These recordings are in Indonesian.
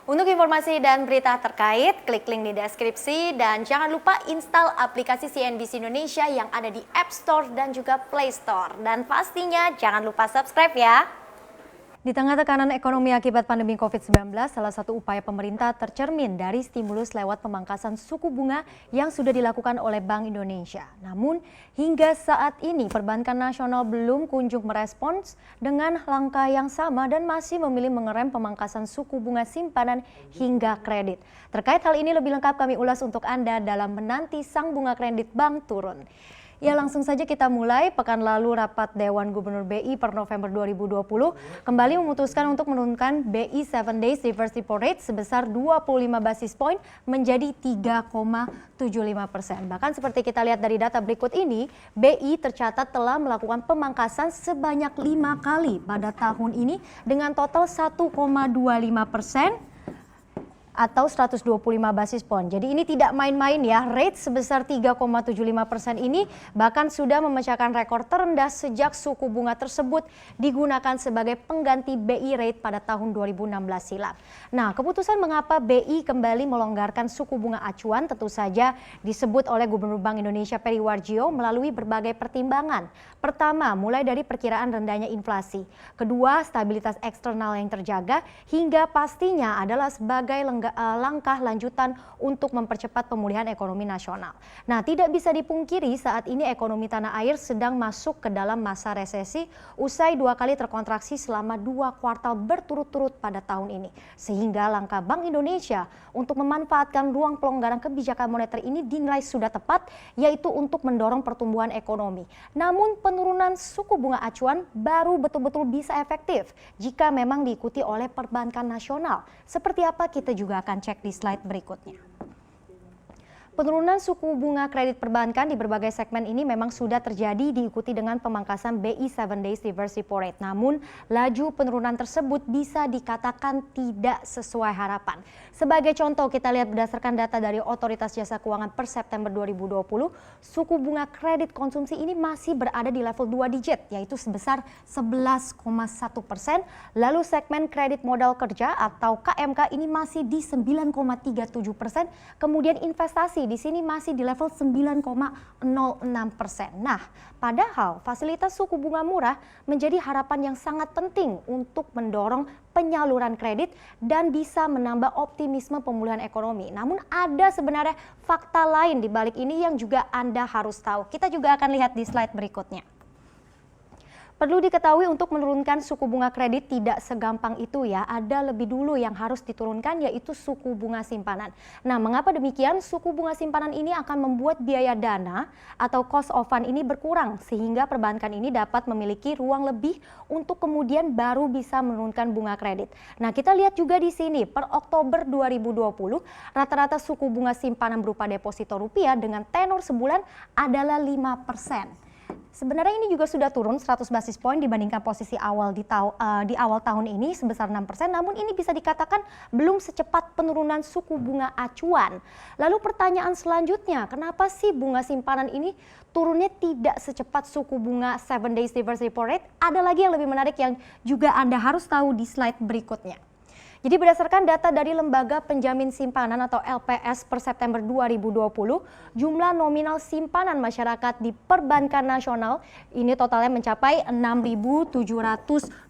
Untuk informasi dan berita terkait, klik link di deskripsi dan jangan lupa install aplikasi CNBC Indonesia yang ada di App Store dan juga Play Store. Dan pastinya jangan lupa subscribe ya. Di tengah tekanan ekonomi akibat pandemi COVID-19, salah satu upaya pemerintah tercermin dari stimulus lewat pemangkasan suku bunga yang sudah dilakukan oleh Bank Indonesia. Namun, hingga saat ini perbankan nasional belum kunjung merespons dengan langkah yang sama dan masih memilih mengerem pemangkasan suku bunga simpanan hingga kredit. Terkait hal ini lebih lengkap kami ulas untuk Anda dalam menanti sang bunga kredit bank turun. Ya, langsung saja kita mulai. Pekan lalu rapat Dewan Gubernur BI per November 2020 kembali memutuskan untuk menurunkan BI 7 Days Reverse Repo Rate sebesar 25 basis point menjadi 3,75%. Bahkan seperti kita lihat dari data berikut ini, BI tercatat telah melakukan pemangkasan sebanyak 5 kali pada tahun ini dengan total 1,25%. Atau 125 basis point. Jadi ini tidak main-main ya, rate sebesar 3,75% ini bahkan sudah memecahkan rekor terendah sejak suku bunga tersebut digunakan sebagai pengganti BI rate pada tahun 2016 silam. Nah, keputusan mengapa BI kembali melonggarkan suku bunga acuan tentu saja disebut oleh Gubernur Bank Indonesia Peri Warjio melalui berbagai pertimbangan. Pertama, mulai dari perkiraan rendahnya inflasi. Kedua, stabilitas eksternal yang terjaga hingga pastinya adalah sebagai langkah lanjutan untuk mempercepat pemulihan ekonomi nasional. Nah, tidak bisa dipungkiri saat ini ekonomi tanah air sedang masuk ke dalam masa resesi usai 2 kali terkontraksi selama 2 kuartal berturut-turut pada tahun ini. Sehingga langkah Bank Indonesia untuk memanfaatkan ruang pelonggaran kebijakan moneter ini dinilai sudah tepat, yaitu untuk mendorong pertumbuhan ekonomi. Namun penurunan suku bunga acuan baru betul-betul bisa efektif jika memang diikuti oleh perbankan nasional. Seperti apa kita juga akan cek di slide berikutnya. Penurunan suku bunga kredit perbankan di berbagai segmen ini memang sudah terjadi diikuti dengan pemangkasan BI 7 Days Reverse Repo Rate. Namun, laju penurunan tersebut bisa dikatakan tidak sesuai harapan. Sebagai contoh, kita lihat berdasarkan data dari Otoritas Jasa Keuangan per September 2020, suku bunga kredit konsumsi ini masih berada di level 2 digit, yaitu sebesar 11,1%. Lalu segmen kredit modal kerja atau KMK ini masih di 9,37%. Kemudian investasi di sini masih di level 9,06%. Nah, padahal fasilitas suku bunga murah menjadi harapan yang sangat penting untuk mendorong penyaluran kredit dan bisa menambah optimisme pemulihan ekonomi. Namun ada sebenarnya fakta lain di balik ini yang juga Anda harus tahu. Kita juga akan lihat di slide berikutnya. Perlu diketahui untuk menurunkan suku bunga kredit tidak segampang itu ya. Ada lebih dulu yang harus diturunkan yaitu suku bunga simpanan. Nah, mengapa demikian? Suku bunga simpanan ini akan membuat biaya dana atau cost of fund ini berkurang sehingga perbankan ini dapat memiliki ruang lebih untuk kemudian baru bisa menurunkan bunga kredit. Nah, kita lihat juga di sini per Oktober 2020 rata-rata suku bunga simpanan berupa deposito rupiah dengan tenor sebulan adalah 5%. Sebenarnya ini juga sudah turun 100 basis point dibandingkan posisi awal di awal tahun ini sebesar 6%, namun ini bisa dikatakan belum secepat penurunan suku bunga acuan. Lalu pertanyaan selanjutnya, kenapa sih bunga simpanan ini turunnya tidak secepat suku bunga 7 Days Reverse Repo Rate? Ada lagi yang lebih menarik yang juga Anda harus tahu di slide berikutnya. Jadi berdasarkan data dari Lembaga Penjamin Simpanan atau LPS per September 2020, jumlah nominal simpanan masyarakat di perbankan nasional ini totalnya mencapai 6.721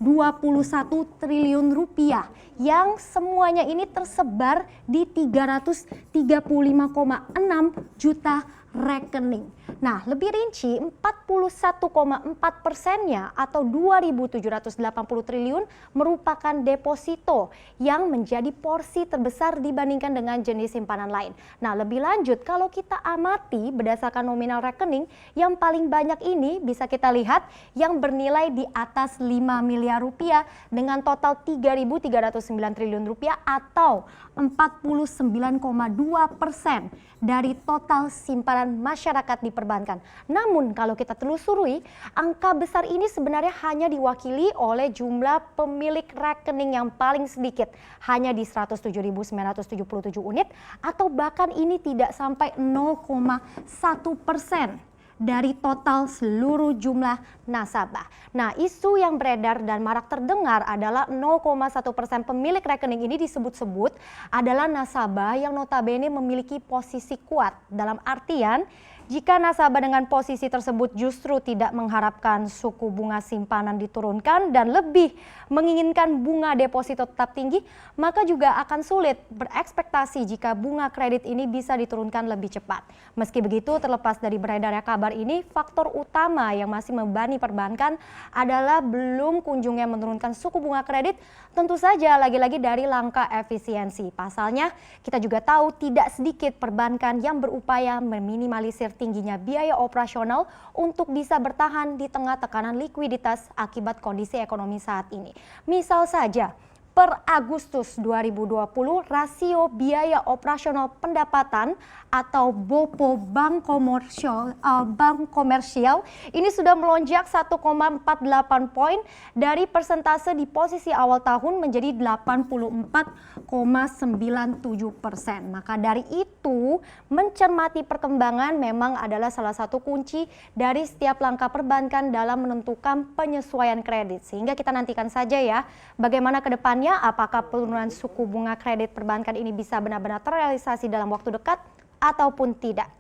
triliun rupiah yang semuanya ini tersebar di 335,6 juta rekening. Nah, lebih rinci 41,4%-nya atau 2.780 triliun merupakan deposito yang menjadi porsi terbesar dibandingkan dengan jenis simpanan lain. Nah, lebih lanjut kalau kita amati berdasarkan nominal rekening yang paling banyak ini bisa kita lihat yang bernilai di atas 5 miliar rupiah dengan total 3.309 triliun rupiah atau 49,2% dari total simpanan masyarakat di perbankan. Namun kalau kita telusuri, angka besar ini sebenarnya hanya diwakili oleh jumlah pemilik rekening yang paling sedikit, hanya di 107.977 unit atau bahkan ini tidak sampai 0,1% dari total seluruh jumlah nasabah. Nah, isu yang beredar dan marak terdengar adalah 0,1% pemilik rekening ini disebut-sebut adalah nasabah yang notabene memiliki posisi kuat. Dalam artian, jika nasabah dengan posisi tersebut justru tidak mengharapkan suku bunga simpanan diturunkan dan lebih menginginkan bunga deposito tetap tinggi, maka juga akan sulit berekspektasi jika bunga kredit ini bisa diturunkan lebih cepat. Meski begitu, terlepas dari beredarnya kabar ini, faktor utama yang masih membebani perbankan adalah belum kunjungnya menurunkan suku bunga kredit, tentu saja lagi-lagi dari langkah efisiensi. Pasalnya, kita juga tahu tidak sedikit perbankan yang berupaya meminimalisir tingginya biaya operasional untuk bisa bertahan di tengah tekanan likuiditas akibat kondisi ekonomi saat ini. Misal saja, per Agustus 2020, rasio biaya operasional pendapatan atau BOPO bank komersial ini sudah melonjak 1,48 poin dari persentase di posisi awal tahun menjadi 84,97%. Maka dari itu, mencermati perkembangan memang adalah salah satu kunci dari setiap langkah perbankan dalam menentukan penyesuaian kredit. Sehingga kita nantikan saja ya, bagaimana ke depannya, apakah penurunan suku bunga kredit perbankan ini bisa benar-benar terrealisasi dalam waktu dekat ataupun tidak.